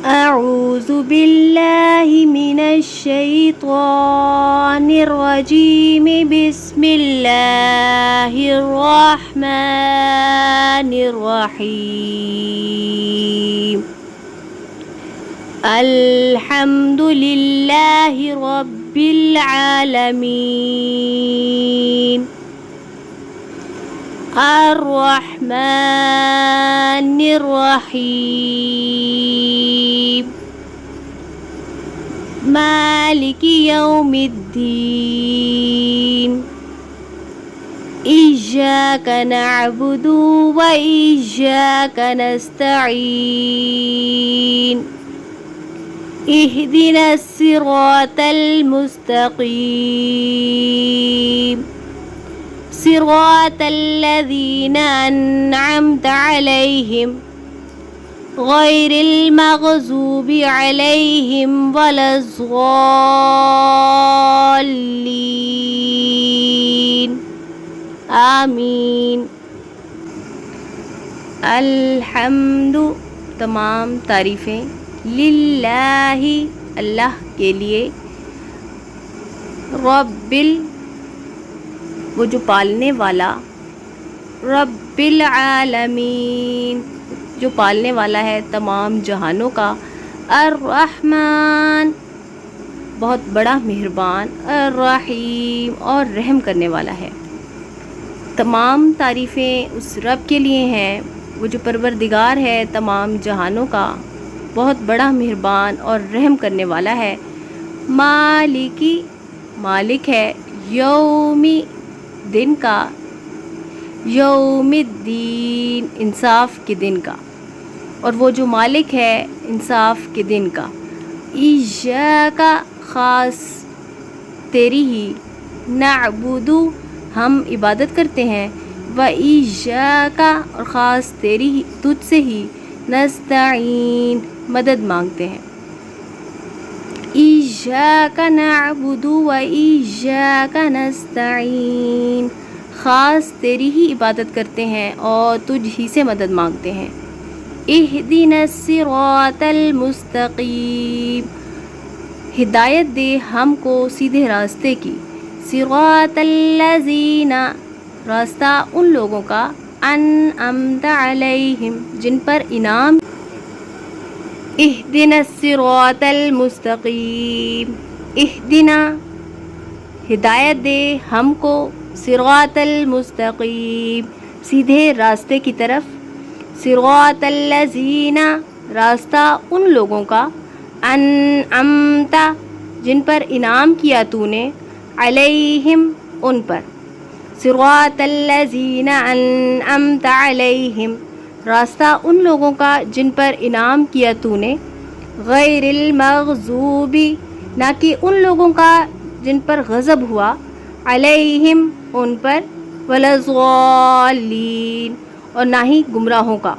أعوذ بالله من الشيطان الرجيم بسم الله الرحمن الرحيم الحمد لله رب العالمين الرحمن الرحيم مالك يوم الدين إياك نعبد وإياك نستعين اهدنا الصراط المستقيم صراط الذين أنعمت عليهم غير المغضوب عليهم ولا الضالين آمین۔ الحمد تمام تعریفیں، للہ اللہ کے لیے، رب وہ جو پالنے والا، رب العالمین جو پالنے والا ہے تمام جہانوں کا، الرحمن بہت بڑا مہربان، الرحیم اور رحم کرنے والا ہے۔ تمام تعریفیں اس رب کے لیے ہیں، وہ جو پروردگار ہے تمام جہانوں کا، بہت بڑا مہربان اور رحم کرنے والا ہے۔ مالکی مالک ہے، یومی دن کا، یوم الدین انصاف کے دن کا، اور وہ جو مالک ہے انصاف کے دن کا۔ ایاک خاص تیری ہی، نعبد ہم عبادت کرتے ہیں، و ایاک اور خاص تیری ہی تجھ سے ہی، نستعین مدد مانگتے ہیں۔ ایاک نعبد و ایاک نستعین خاص تیری ہی عبادت کرتے ہیں اور تجھ ہی سے مدد مانگتے ہیں۔ اہدنا الصراط المستقیم ہدایت دے ہم کو سیدھے راستے کی، صراط الذین راستہ ان لوگوں کا، انعمت علیہم جن پر انعام، اہدنا الصراط المستقیم اہدنا ہدایت دے ہم کو، صراط المستقیم سیدھے راستے کی طرف، صراط الذین راستہ ان لوگوں کا، انعمت جن پر انعام کیا تو نے، علیہم ان پر، صراط الذین انعمت علیہم راستہ ان لوگوں کا جن پر انعام کیا تو نے، غیر المغضوب نہ کہ ان لوگوں کا جن پر غضب ہوا، علیہم ان پر، ولا الضالین اور نہ ہی گمراہوں کا،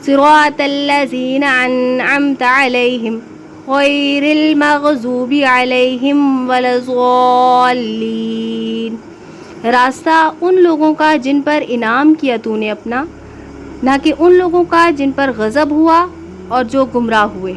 صراط الذین انعمت علیہم غیر المغضوب علیہم ولا الضالین راستہ ان لوگوں کا جن پر انعام کیا تو نے اپنا، نہ کہ ان لوگوں کا جن پر غضب ہوا اور جو گمراہ ہوئے۔